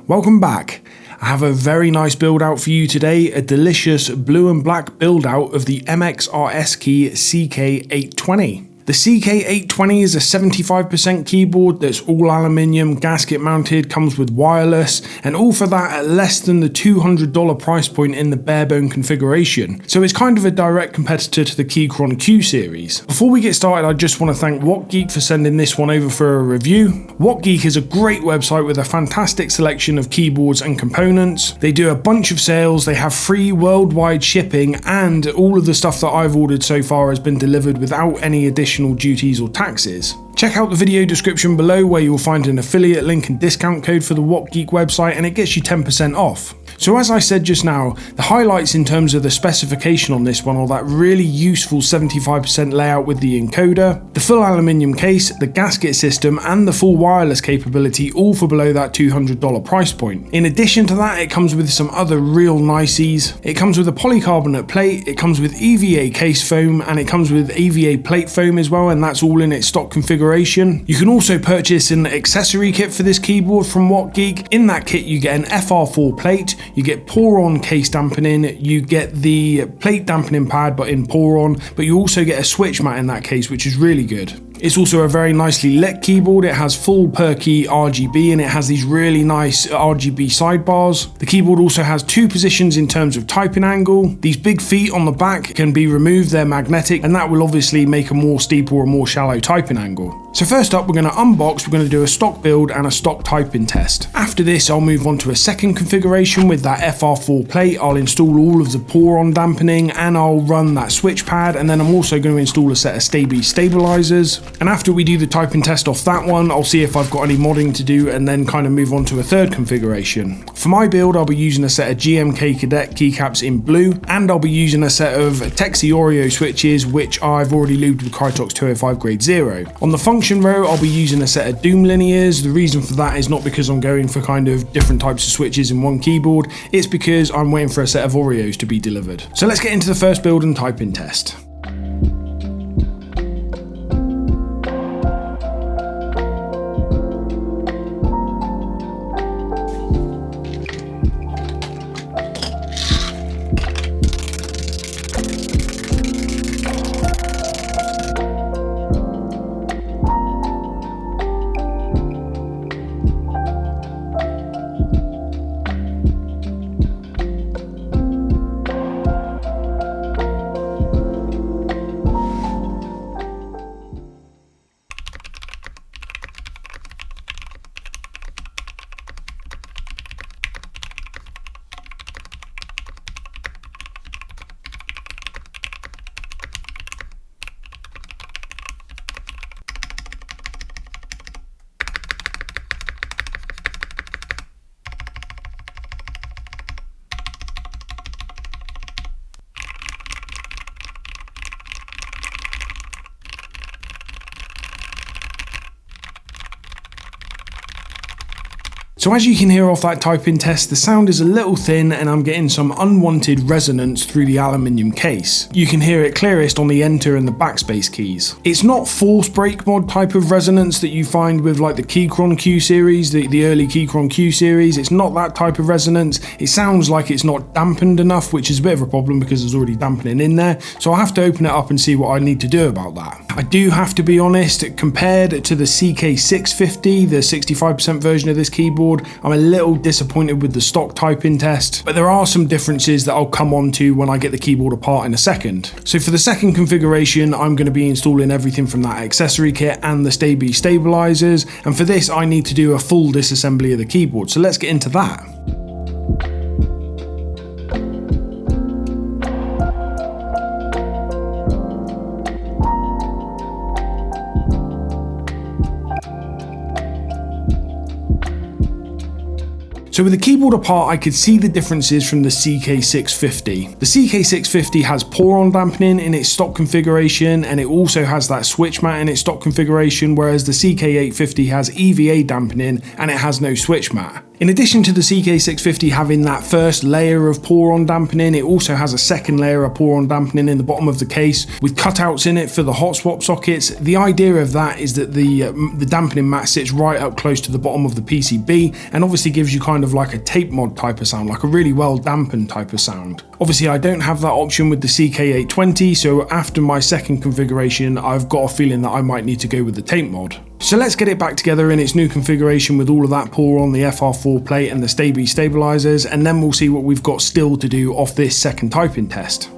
Welcome back. I have a very nice build out for you today, a delicious blue and black build out of the MXRSKEY CK820. The CK820 is a 75% keyboard that's all aluminium, gasket mounted, comes with wireless, and all for that at less than the $200 price point in the barebone configuration. So it's kind of a direct competitor to the Keychron Q series. Before we get started, I just want to thank WhatGeek for sending this one over for a review. WhatGeek is a great website with a fantastic selection of keyboards and components. They do a bunch of sales, they have free worldwide shipping, and all of the stuff that I've ordered so far has been delivered without any additional duties or taxes. Check out the video description below where you'll find an affiliate link and discount code for the WhatGeek website, and it gets you 10% off. So as I said just now, the highlights in terms of the specification on this one are that really useful 75% layout with the encoder, the full aluminium case, the gasket system, and the full wireless capability, all for below that $200 price point. In addition to that, it comes with some other real niceties. It comes with a polycarbonate plate, it comes with EVA case foam, and it comes with EVA plate foam as well, and that's all in its stock configuration. You can also purchase an accessory kit for this keyboard from WhatGeek. In that kit you get an FR4 plate, you get pour-on case dampening, you get the plate dampening pad but in pour-on, but you also get a switch mat in that case, which is really good. It's also a very nicely lit keyboard. It has full per key RGB and it has these really nice RGB sidebars. The keyboard also has two positions in terms of typing angle. These big feet on the back can be removed, they're magnetic, and that will obviously make a more steep or a more shallow typing angle. So first up, we're going to unbox, we're going to do a stock build and a stock typing test. After this, I'll move on to a second configuration with that FR4 plate. I'll install all of the pour-on dampening and I'll run that switch pad, and then I'm also going to install a set of Staebies stabilizers. And after we do the typing test off that one, I'll see if I've got any modding to do and then kind of move on to a third configuration. For my build, I'll be using a set of GMK Cadet keycaps in blue, and I'll be using a set of Tecsee Oreo switches, which I've already lubed with K205g0. On the function row, I'll be using a set of Doom linears. The reason for that is not because I'm going for kind of different types of switches in one keyboard, it's because I'm waiting for a set of Oreos to be delivered. So let's get into the first build and typing test. So as you can hear off that typing test, the sound is a little thin and I'm getting some unwanted resonance through the aluminium case. You can hear it clearest on the enter and the backspace keys. It's not force break mod type of resonance that you find with like the Keychron Q series, the early Keychron Q series. It's not that type of resonance. It sounds like it's not dampened enough, which is a bit of a problem because there's already dampening in there. So I'll have to open it up and see what I need to do about that. I do have to be honest, compared to the CK650, the 65% version of this keyboard, I'm a little disappointed with the stock typing test, but there are some differences that I'll come on to when I get the keyboard apart in a second. So for the second configuration, I'm going to be installing everything from that accessory kit and the Staebies stabilizers, and for this I need to do a full disassembly of the keyboard, so let's get into that. So with the keyboard apart, I could see the differences from the CK650. The CK650 has pour-on dampening in its stock configuration, and it also has that switch mat in its stock configuration, whereas the CK820 has EVA dampening and it has no switch mat. In addition to the CK650 having that first layer of pour-on dampening, it also has a second layer of pour-on dampening in the bottom of the case with cutouts in it for the hot swap sockets. The idea of that is that the dampening mat sits right up close to the bottom of the PCB and obviously gives you kind of like a tape mod type of sound, like a really well dampened type of sound. Obviously I don't have that option with the CK820, so after my second configuration I've got a feeling that I might need to go with the tape mod. So let's get it back together in its new configuration with all of that pour on the FR4 plate and the Staebies stabilizers, and then we'll see what we've got still to do off this second typing test.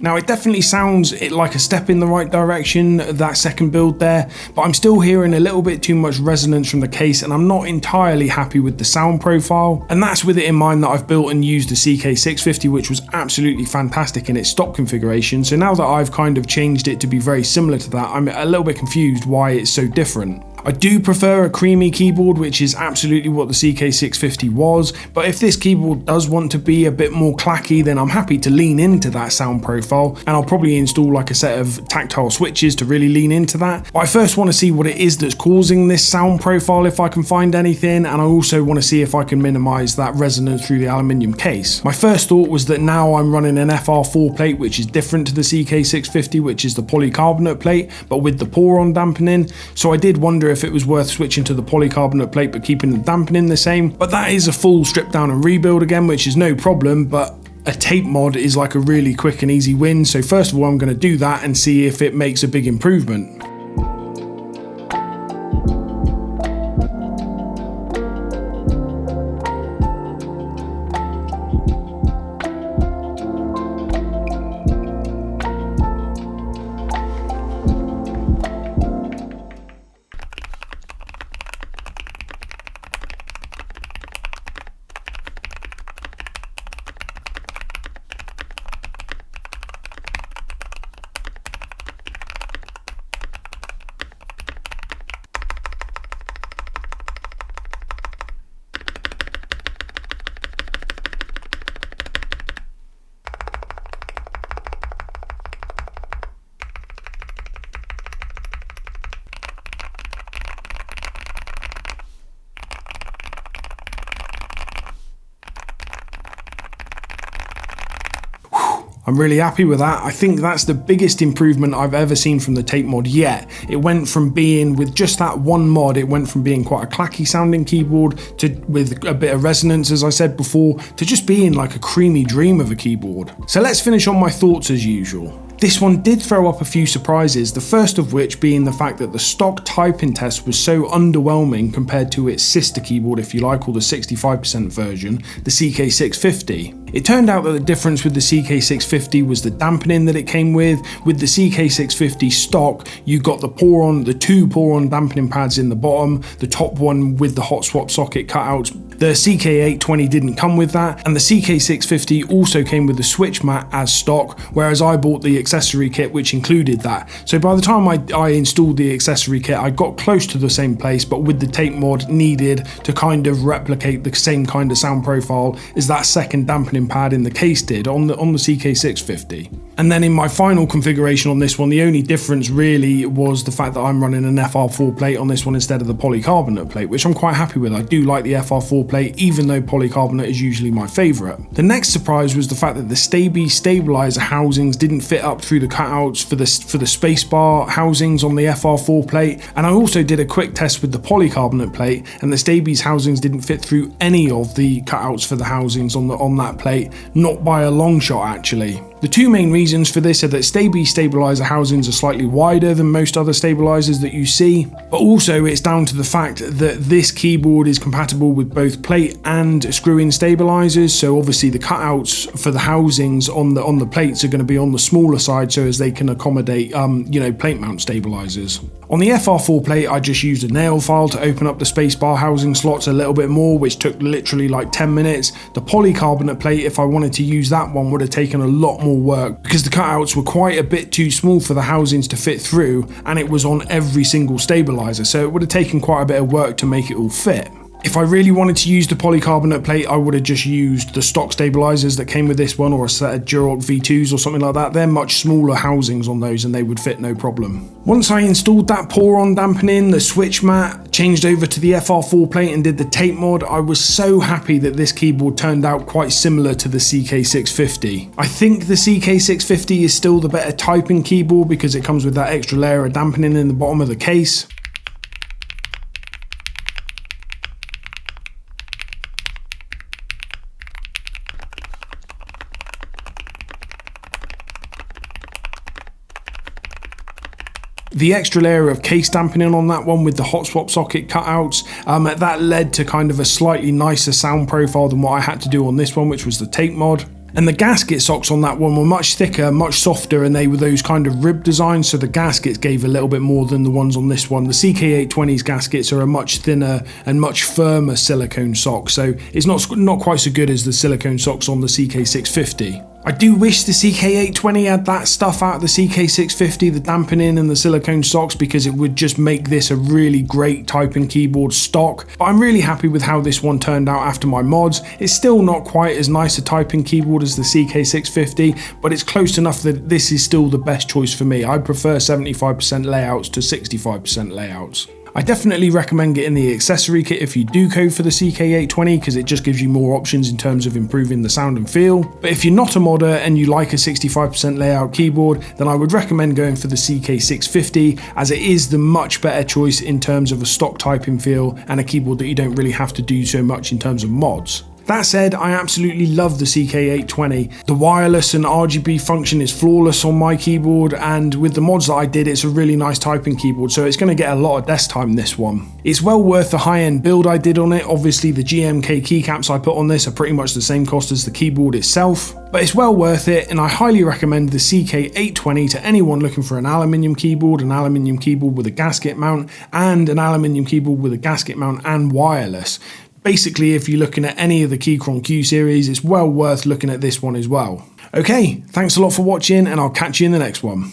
Now it definitely sounds like a step in the right direction, that second build there, but I'm still hearing a little bit too much resonance from the case and I'm not entirely happy with the sound profile. And that's with it in mind that I've built and used the CK650, which was absolutely fantastic in its stock configuration. So now that I've kind of changed it to be very similar to that, I'm a little bit confused why it's so different. I do prefer a creamy keyboard, which is absolutely what the CK650 was, but if this keyboard does want to be a bit more clacky, then I'm happy to lean into that sound profile, and I'll probably install like a set of tactile switches to really lean into that. But I first want to see what it is that's causing this sound profile if I can find anything, and I also want to see if I can minimize that resonance through the aluminium case. My first thought was that now I'm running an FR4 plate, which is different to the CK650, which is the polycarbonate plate, but with the pour-on dampening, so I did wonder if it was worth switching to the polycarbonate plate but keeping the dampening the same, but that is a full strip down and rebuild again, which is no problem, but a tape mod is like a really quick and easy win. So first of all, I'm going to do that and see if it makes a big improvement. I'm really happy with that. I think that's the biggest improvement I've ever seen from the tape mod yet. It went from being, with just that one mod, it went from being quite a clacky sounding keyboard to, with a bit of resonance as I said before, to just being like a creamy dream of a keyboard. So let's finish on my thoughts as usual. This one did throw up a few surprises, the first of which being the fact that the stock typing test was so underwhelming compared to its sister keyboard, if you like, or the 65% version, the CK650. It turned out that the difference with the CK650 was the dampening that it came with. With the CK650 stock, you got the two pour-on dampening pads in the bottom, the top one with the hot swap socket cutouts. The CK820 didn't come with that, and the CK650 also came with the switch mat as stock, whereas I bought the accessory kit which included that. So by the time I installed the accessory kit, I got close to the same place, but with the tape mod needed to kind of replicate the same kind of sound profile as that second dampening pad in the case did on the CK650. And then in my final configuration on this one, the only difference really was the fact that I'm running an FR4 plate on this one instead of the polycarbonate plate, which I'm quite happy with. I do like the FR4 plate, even though polycarbonate is usually my favourite. The next surprise was the fact that the Staebies stabilizer housings didn't fit up through the cutouts for the spacebar housings on the FR4 plate, and I also did a quick test with the polycarbonate plate, and the Staebies housings didn't fit through any of the cutouts for the housings on that plate, not by a long shot actually. The two main reasons for this are that Staebies stabilizer housings are slightly wider than most other stabilizers that you see, but also it's down to the fact that this keyboard is compatible with both plate and screw-in stabilizers, so obviously the cutouts for the housings on the plates are going to be on the smaller side so as they can accommodate plate mount stabilizers. On the FR4 plate, I just used a nail file to open up the spacebar housing slots a little bit more, which took literally like 10 minutes. The polycarbonate plate, if I wanted to use that one, would have taken a lot more work because the cutouts were quite a bit too small for the housings to fit through, and it was on every single stabilizer, so it would have taken quite a bit of work to make it all fit. If I really wanted to use the polycarbonate plate, I would have just used the stock stabilizers that came with this one, or a set of Duroc V2s or something like that. They're much smaller housings on those and they would fit no problem. Once I installed that pour-on dampening, the switch mat, changed over to the FR4 plate and did the tape mod, I was so happy that this keyboard turned out quite similar to the CK650. I think the CK650 is still the better typing keyboard because it comes with that extra layer of dampening in the bottom of the case. The extra layer of case dampening on that one with the hot swap socket cutouts, that led to kind of a slightly nicer sound profile than what I had to do on this one, which was the tape mod. And the gasket socks on that one were much thicker, much softer, and they were those kind of rib designs, so the gaskets gave a little bit more than the ones on this one. The CK820's gaskets are a much thinner and much firmer silicone sock, so it's not quite so good as the silicone socks on the CK650. I do wish the CK820 had that stuff out of the CK650, the dampening and the silicone socks, because it would just make this a really great typing keyboard stock. But I'm really happy with how this one turned out after my mods. It's still not quite as nice a typing keyboard as the CK650, but it's close enough that this is still the best choice for me. I prefer 75% layouts to 65% layouts. I definitely recommend getting the accessory kit if you do code for the CK820 because it just gives you more options in terms of improving the sound and feel. But if you're not a modder and you like a 65% layout keyboard, then I would recommend going for the CK650 as it is the much better choice in terms of a stock typing feel and a keyboard that you don't really have to do so much in terms of mods. That said, I absolutely love the CK820. The wireless and RGB function is flawless on my keyboard, and with the mods that I did, it's a really nice typing keyboard, so it's going to get a lot of desk time, this one. It's well worth the high-end build I did on it. Obviously, the GMK keycaps I put on this are pretty much the same cost as the keyboard itself, but it's well worth it, and I highly recommend the CK820 to anyone looking for an aluminium keyboard with a gasket mount, and an aluminium keyboard with a gasket mount and wireless. Basically, if you're looking at any of the Keychron Q series, it's well worth looking at this one as well. Okay, thanks a lot for watching, and I'll catch you in the next one.